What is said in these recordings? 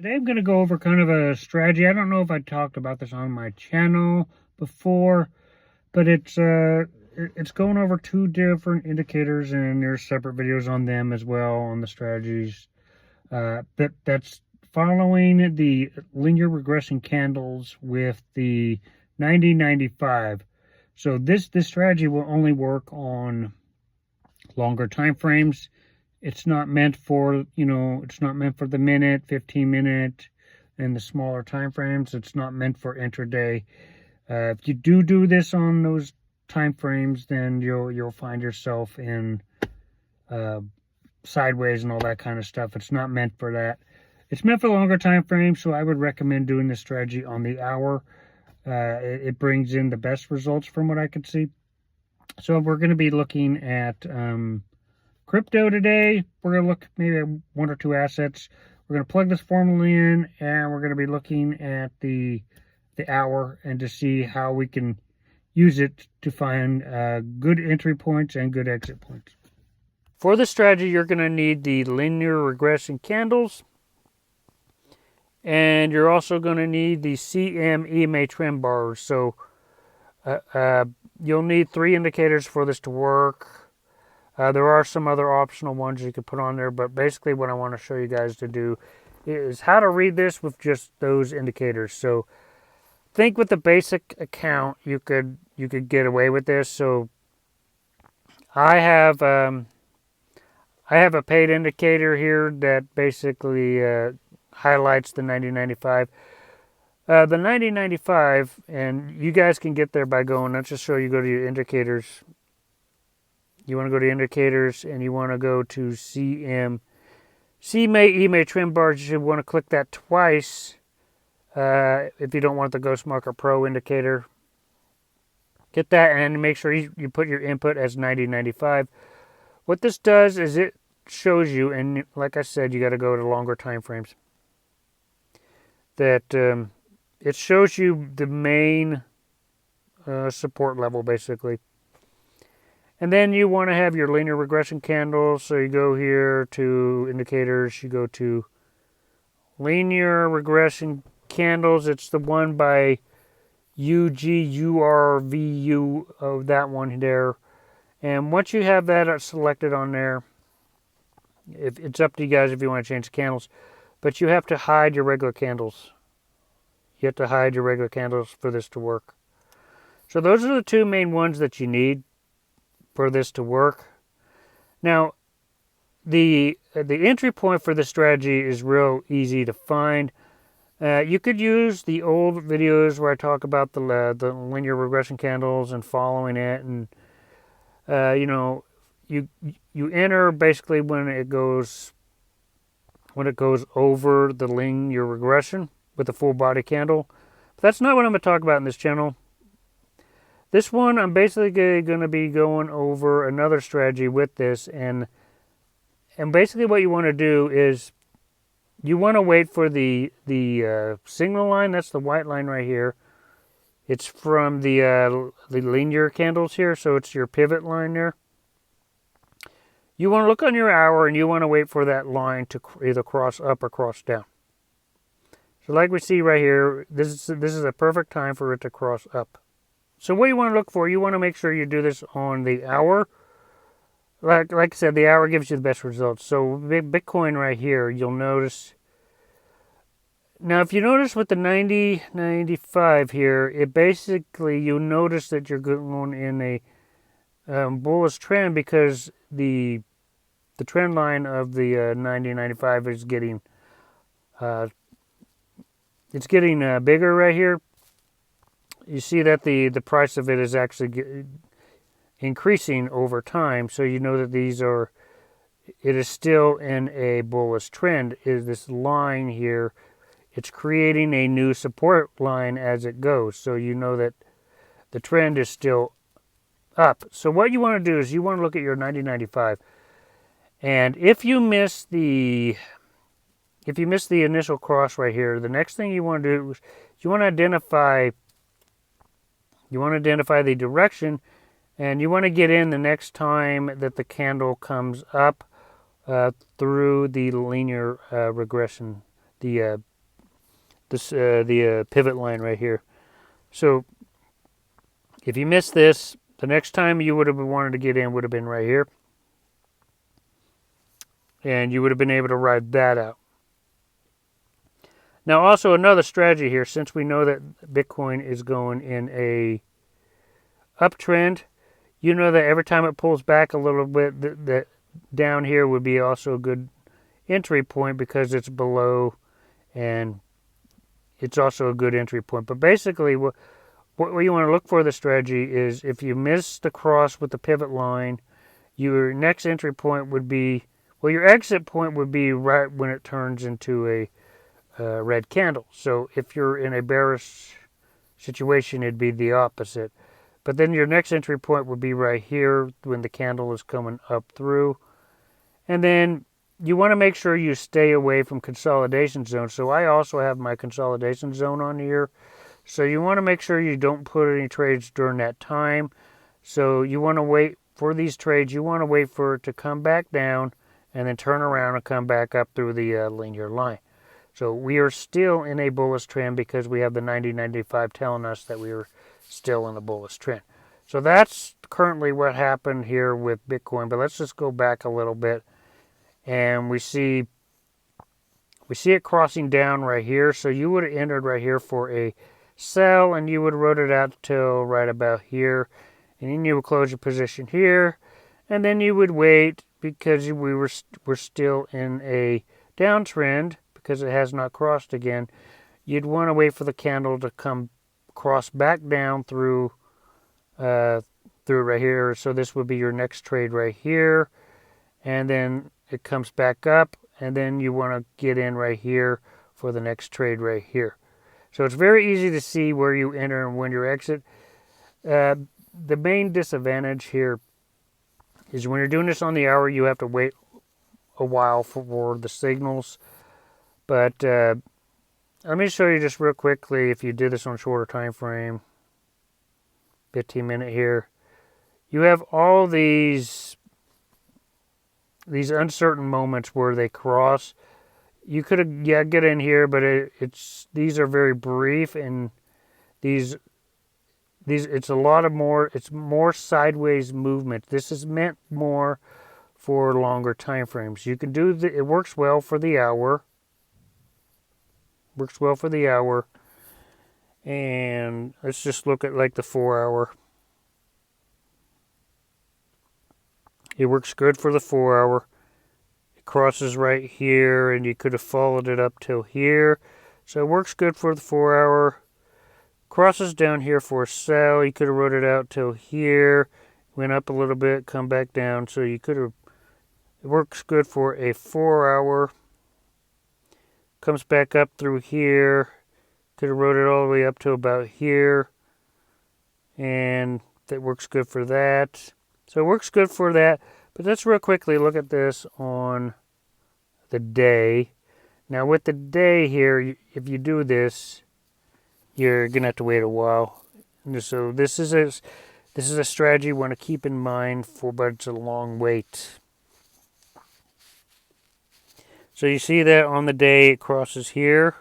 Today I'm going to go over kind of a strategy. I don't know if I talked about this on my channel before, but it's going over two different indicators, and there's separate videos on them as well on the strategies. That's following the linear regression candles with the 90-95. So this strategy will only work on longer time frames. It's not meant for, it's not meant for the minute, 15-minute, and the smaller time frames. It's not meant for intraday. If you do this on those time frames, then you'll find yourself in sideways and all that kind of stuff. It's not meant for that. It's meant for longer time frames, so I would recommend doing this strategy on the hour. It brings in the best results from what I could see. So we're going to be looking at crypto today. We're going to look maybe at one or two assets. We're going to plug this formula in, and we're going to be looking at the hour and to see how we can use it to find good entry points and good exit points. For this strategy, you're going to need the linear regression candles, and you're also going to need the CM EMA trend bars. So you'll need 3 indicators for this to work. There are some other optional ones you could put on there, but basically what I want to show you guys to do is how to read this with just those indicators. So think with the basic account, you could get away with this. So I have a paid indicator here that basically highlights the 90-95. The 90-95, and you guys can get there by going, let's just show you, go to your indicators. You want to go to indicators, and you want to go to CMA EMA trend bars. You should want to click that twice if you don't want the Ghost Market Pro indicator. Get that, and make sure you put your input as 90-95. What this does is it shows you, and like I said, you got to go to longer time frames, that it shows you the main support level, basically. And then you want to have your linear regression candles. So you go here to indicators. You go to linear regression candles. It's the one by UGURVU of that one there. And once you have that selected on there, it's up to you guys if you want to change the candles. But you have to hide your regular candles. You have to hide your regular candles for this to work. So those are the 2 main ones that you need for this to work. Now, the entry point for the strategy is real easy to find. You could use the old videos where I talk about the linear regression candles and following it, and you enter basically when it goes over the linear regression with a full body candle. But that's not what I'm going to talk about in this channel. This one, I'm basically going to be going over another strategy with this, and basically what you want to do is you want to wait for the signal line. That's the white line right here. It's from the linear candles here, so it's your pivot line there. You want to look on your hour, and you want to wait for that line to either cross up or cross down. So like we see right here, this is a perfect time for it to cross up. So what you want to look for, you want to make sure you do this on the hour. Like I said, the hour gives you the best results. So Bitcoin right here, you'll notice. Now, if you notice with the 90-95 here, it basically, you'll notice that you're going in a bullish trend because the trend line of the 90-95 is getting bigger right here. You see that the price of it is actually increasing over time, so you know that it is still in a bullish trend. Is this line here? It's creating a new support line as it goes, so you know that the trend is still up. So what you want to do is you want to look at your 90-95, and if you miss the initial cross right here, the next thing you want to do is you want to identify the direction, and you want to get in the next time that the candle comes up through the linear regression, the the pivot line right here. So if you missed this, the next time you would have wanted to get in would have been right here. And you would have been able to ride that out. Now also another strategy here, since we know that Bitcoin is going in a uptrend, you know that every time it pulls back a little bit, that down here would be also a good entry point because it's below, and it's also a good entry point. But basically what you want to look for the strategy is if you miss the cross with the pivot line, your next entry point would be, well, your exit point would be right when it turns into a red candle. So if you're in a bearish situation, it'd be the opposite. But then your next entry point would be right here when the candle is coming up through. And then you want to make sure you stay away from consolidation zones. So I also have my consolidation zone on here. So you want to make sure you don't put any trades during that time. So you want to wait for these trades. You want to wait for it to come back down and then turn around and come back up through the linear line. So we are still in a bullish trend because we have the 90-95 telling us that we are still in a bullish trend. So that's currently what happened here with Bitcoin. But let's just go back a little bit, and we see it crossing down right here. So you would have entered right here for a sell, and you would have wrote it out till right about here, and then you would close your position here, and then you would wait because we're still in a downtrend because it has not crossed again. You'd want to wait for the candle to come cross back down through right here. So this would be your next trade right here, and then it comes back up, and then you want to get in right here for the next trade right here. So it's very easy to see where you enter and when you exit. The main disadvantage here is when you're doing this on the hour, you have to wait a while for the signals. But let me show you just real quickly if you did this on a shorter time frame, 15-minute here. You have all these uncertain moments where they cross. You could have get in here, but these are very brief, and these it's a lot of more. It's more sideways movement. This is meant more for longer time frames. You can do it works well for the hour. Works well for the hour. And let's just look at like the 4 hour. It works good for the 4 hour. It crosses right here, and you could have followed it up till here. So it works good for the 4 hour. Crosses down here for a sell. You could have wrote it out till here. Went up a little bit, come back down. So you could have, it works good for a 4 hour. Comes back up through here. Could have wrote it all the way up to about here. And that works good for that. So it works good for that. But let's real quickly look at this on the day. Now with the day here, if you do this, you're going to have to wait a while. And so this is a strategy you want to keep in mind but it's a long wait. So you see that on the day it crosses here.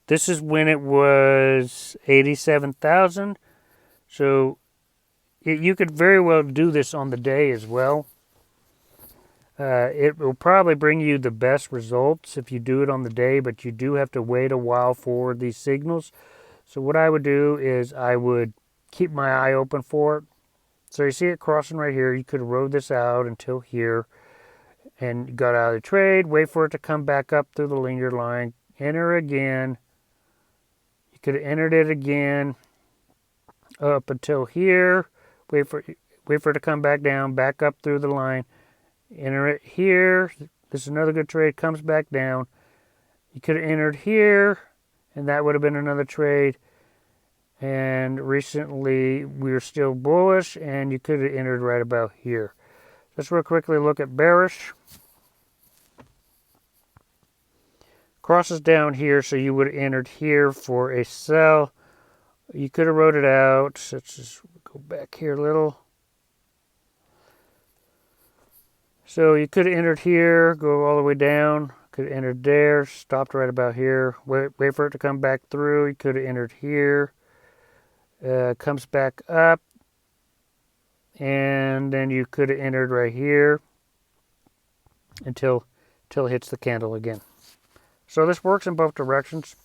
This is when it was 87,000. So you could very well do this on the day as well. It will probably bring you the best results if you do it on the day, but you do have to wait a while for these signals. So what I would do is I would keep my eye open for it. So you see it crossing right here. You could have rode this out until here and got out of the trade, wait for it to come back up through the linear line, enter again. You could have entered it again up until here, wait for it to come back down, back up through the line, enter it here. This is another good trade, comes back down. You could have entered here, and that would have been another trade. And recently, we were still bullish, and you could have entered right about here. Let's real quickly look at bearish. Crosses down here, so you would have entered here for a sell. You could have wrote it out. Let's just go back here a little. So you could have entered here, go all the way down, Could have entered there, stopped right about here. Wait for it to come back through. You could have entered here. Comes back up. And then you could have entered right here until it hits the candle again. So this works in both directions.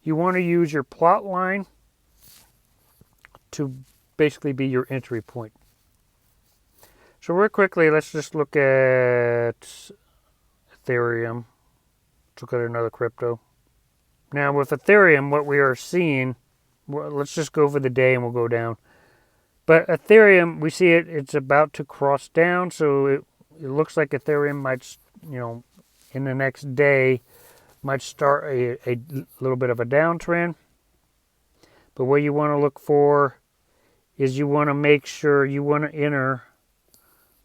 You want to use your plot line to basically be your entry point. So real quickly, let's just look at Ethereum. Let's look at another crypto. Now with Ethereum, what we are seeing, well, let's just go for the day and we'll go down. But Ethereum, we see it's about to cross down, so it looks like Ethereum might, in the next day, might start a little bit of a downtrend. But what you want to look for is you want to make sure you want to enter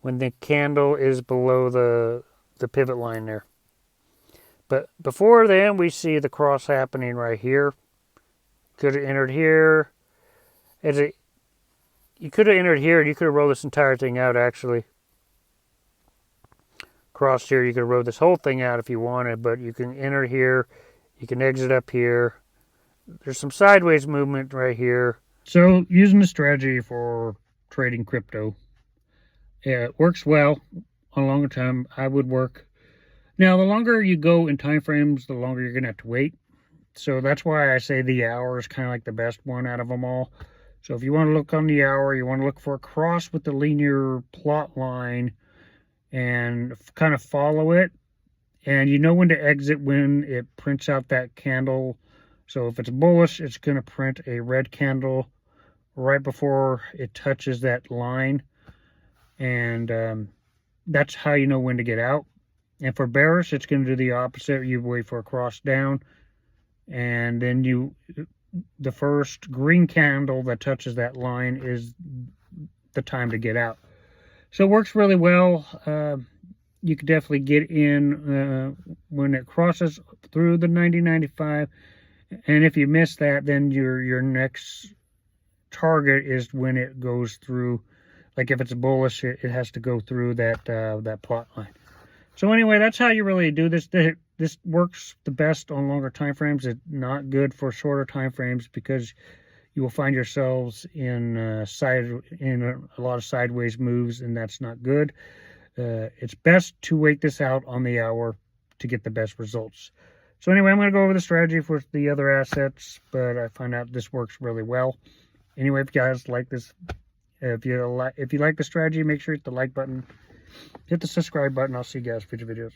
when the candle is below the pivot line there. But before then, we see the cross happening right here. Could have entered here. You could have entered here and you could have rolled this entire thing out actually. Crossed here, you could have rolled this whole thing out if you wanted, but you can enter here, you can exit up here. There's some sideways movement right here. So using the strategy for trading crypto, it works well on a longer time. I would work. Now, the longer you go in time frames, the longer you're going to have to wait. So that's why I say the hour is kind of like the best one out of them all. So if you want to look on the hour, you want to look for a cross with the linear plot line and kind of follow it. And you know when to exit when it prints out that candle. So if it's bullish, it's going to print a red candle right before it touches that line. And that's how you know when to get out. And for bearish, it's going to do the opposite. You wait for a cross down. And then the first green candle that touches that line is the time to get out. So it works really well. You could definitely get in when it crosses through the 90.95. And if you miss that, then your next target is when it goes through. Like if it's bullish, it has to go through that plot line. So anyway, that's how you really do this. This works the best on longer time frames. It's not good for shorter time frames because you will find yourselves in a lot of sideways moves, and that's not good. It's best to wait this out on the hour to get the best results. So anyway, I'm going to go over the strategy for the other assets, but I find out this works really well. Anyway, if you guys like this, if you like the strategy, make sure you hit the like button, hit the subscribe button. I'll see you guys in future videos.